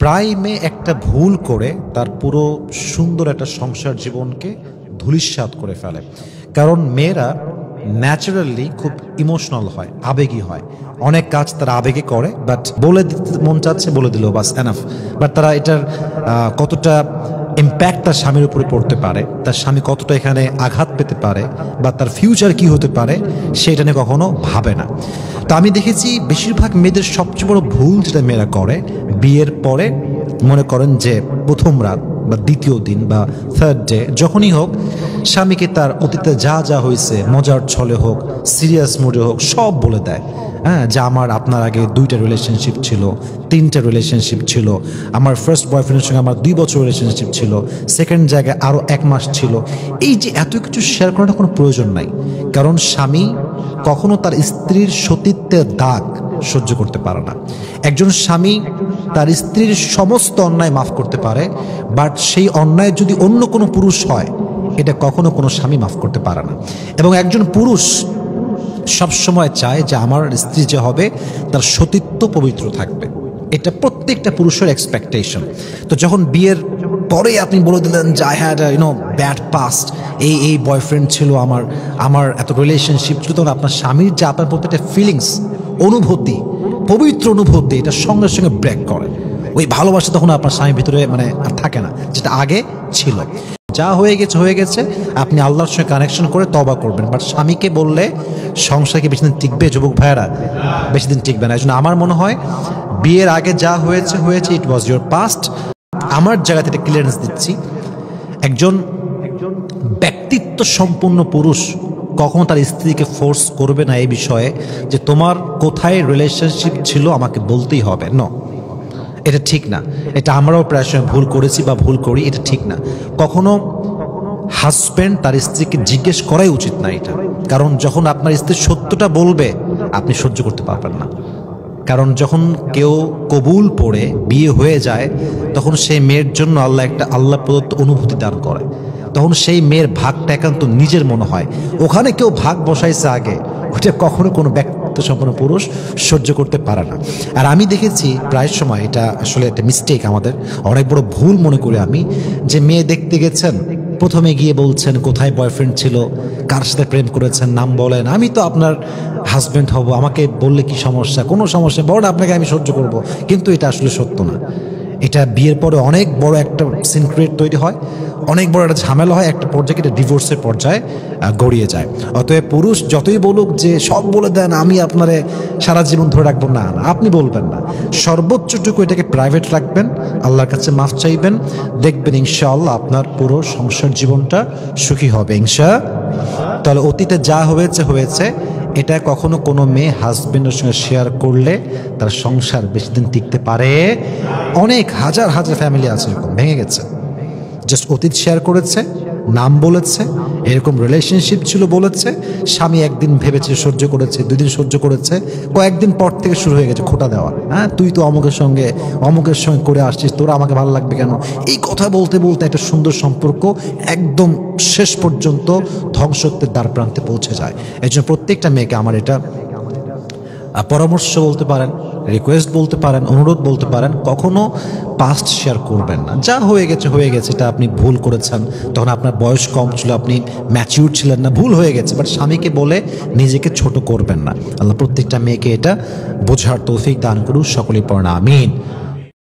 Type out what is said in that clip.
প্রায় মেয়ে একটা ভুল করে তার পুরো সুন্দর একটা সংসার জীবনকে ধূলিসাৎ করে ফেলে। কারণ মেয়েরা ন্যাচারালি খুব ইমোশনাল হয়, আবেগী হয়। অনেক কাজ তারা আবেগে করে, বাট বলে দিতে মন চাচ্ছে বলে দিল বাস এনাফ। বাট তারা এটার কতটা ইম্প্যাক্ট তার স্বামীর উপরে পড়তে পারে, তার স্বামী কতটা এখানে আঘাত পেতে পারে, বা তার ফিউচার কি হতে পারে সেটা নিয়ে কখনো ভাবে না। তো আমি দেখেছি বেশিরভাগ মেয়েদের সবচেয়ে বড় ভুল যেটা মেয়েরা করে, বিয়ের পরে মনে করেন যে প্রথম রাত বা দ্বিতীয় দিন বা থার্ড ডে যখনই হোক, স্বামীকে তার অতীতে যা যা হয়েছে, মজার ছলে হোক, সিরিয়াস মুডে হোক, সব বলে দেয়। হ্যাঁ, যে আমার আপনার আগে 2টা রিলেশনশিপ ছিল, 3টা রিলেশনশিপ ছিল, আমার ফার্স্ট বয়ফ্রেন্ডের সঙ্গে আমার 2 বছর রিলেশনশিপ ছিল, সেকেন্ড জায়গায় আরও 1 মাস ছিল। এই যে এত কিছু শেয়ার করার কোনো প্রয়োজন নাই। কারণ স্বামী কখনো তার স্ত্রীর সতীত্বের দাগ সহ্য করতে পারে না। একজন স্বামী তার স্ত্রীর সমস্ত অন্যায় মাফ করতে পারে, বাট সেই অন্যায় যদি অন্য কোনো পুরুষ হয়, এটা কখনো কোনো স্বামী মাফ করতে পারে না। এবং একজন পুরুষ সবসময় চায় যে আমার স্ত্রী যে হবে তার সতীত্ব পবিত্র থাকবে। এটা প্রত্যেকটা পুরুষের এক্সপেকটেশন। তো যখন বিয়ের পরে আপনি বলে দিলেন যে আই হ্যাড ব্যাড পাস্ট, এই বয়ফ্রেন্ড ছিল আমার এত রিলেশনশিপ ছিল, তখন আপনার স্বামীর যে আপনার প্রতি একটা ফিলিংস, অনুভূতি, পবিত্র অনুভূতি, এটা সঙ্গে সঙ্গে ব্রেক করে। ওই ভালোবাসা তখন আপনার স্বামীর ভিতরে আর থাকে না, যেটা আগে ছিল। যা হয়ে গেছে হয়ে গেছে, আপনি আল্লাহর সঙ্গে কানেকশন করে তওবা করবেন। বাট স্বামীকে বললে সংসার কি বেশি দিন টিকবে? যুবক ভাইয়েরা, বেশি দিন টিকবে না। এই জন্য আমার মনে হয় বিয়ের আগে যা হয়েছে হয়েছে, ইট ওয়াজ ইউর পাস্ট। আমার জায়গা থেকে ক্লিয়ারেন্স দিচ্ছি, একজন ব্যক্তিত্ব সম্পন্ন পুরুষ কখনো তার স্ত্রীকে ফোর্স করবে না এই বিষয়ে যে তোমার কোথায় রিলেশনশিপ ছিল আমাকে বলতেই হবে। ন, এটা ঠিক না। এটা আমরাও প্রায় সময় ভুল করেছি বা ভুল করি, এটা ঠিক না। কখনো হাজব্যান্ড তার স্ত্রীকে জিজ্ঞেস করাই উচিত না এটা। কারণ যখন আপনার স্ত্রী সত্যটা বলবে, আপনি সহ্য করতে পারবেন না। কারণ যখন কেউ কবুল পড়ে বিয়ে হয়ে যায়, তখন সেই মেয়ের জন্য আল্লাহ একটা আল্লাহ প্রদত্ত অনুভূতি দান করে। তখন সেই মেয়ের ভাগটা একান্ত নিজের মনে হয়। ওখানে কেউ ভাগ বসাইছে আগে, ওটা কখনো কোনো ব্যক্তিত্ব সম্পন্ন পুরুষ সহ্য করতে পারে না। আর আমি দেখেছি প্রায় সময়, এটা আসলে একটা মিস্টেক, আমাদের অনেক বড় ভুল মনে করি আমি, যে মেয়ে দেখতে গেছেন, প্রথমে গিয়ে বলছেন কোথায় বয়ফ্রেন্ড ছিল, কার সাথে প্রেম করেছেন, নাম বলেন, আমি তো আপনার হাজব্যান্ড হব, আমাকে বললে কি সমস্যা? কোনো সমস্যা, বড় আপনাকে আমি সহ্য করব। কিন্তু এটা আসলে সত্য না। এটা বিয়ের পরে অনেক বড় একটা সিনক্রেট তৈরি হয়, অনেক বড় একটা ঝামেলা হয়, একটা পর্যায়ে এটা ডিভোর্সের পর্যায়ে গড়িয়ে যায়। অতএব পুরুষ যতই বলুক যে সব বলে দেন, আমি আপনারে সারা জীবন ধরে রাখবো, না না, আপনি বলবেন না। সর্বোচ্চটুকু এটাকে প্রাইভেট রাখবেন, আল্লাহর কাছে মাফ চাইবেন, দেখবেন ইনশাআল্লাহ আপনার পুরো সংসার জীবনটা সুখী হবে ইনশাআল্লাহ। তাহলে অতীতে যা হয়েছে হয়েছে, এটা কখনো কোনো মেয়ে হাজবেন্ডের সঙ্গে শেয়ার করলে তার সংসার বেশি দিন টিকতে পারে। অনেক হাজার হাজার ফ্যামিলি আছে এরকম ভেঙে গেছে, জাস্ট অতীত শেয়ার করেছে, নাম বলেছে, এরকম রিলেশনশিপ ছিল বলেছে, স্বামী একদিন ভেবেছে, সহ্য করেছে, 2 দিন সহ্য করেছে, কয়েকদিন পর থেকে শুরু হয়ে গেছে খোঁটা দেওয়া। হ্যাঁ, তুই তো অমুকের সঙ্গে করে আসছিস, তোরা আমাকে ভালো লাগবে কেন? এই কথা বলতে বলতে একটা সুন্দর সম্পর্ক একদম শেষ পর্যন্ত ধ্বংসত্বের দ্বার প্রান্তে পৌঁছে যায়। এই জন্য প্রত্যেকটা মেয়েকে আমার এটা পরামর্শ বলতে পারেন, রিকোয়েস্ট বলতে পারেন, অনুরোধ বলতে পারেন, কখনো পাস্ট শেয়ার করবেন না। যা হয়ে গেছে হয়ে গেছে, এটা আপনি ভুল করেছেন, তখন আপনার বয়স কম ছিল, আপনি ম্যাচিউর ছিলেন না, ভুল হয়ে গেছে। বাট স্বামীকে বলে নিজেকে ছোট করবেন না। আল্লাহ প্রত্যেকটা মেয়েকে এটা বোঝার তৌফিক দান করুন। সকলেই পড়েন আমিন।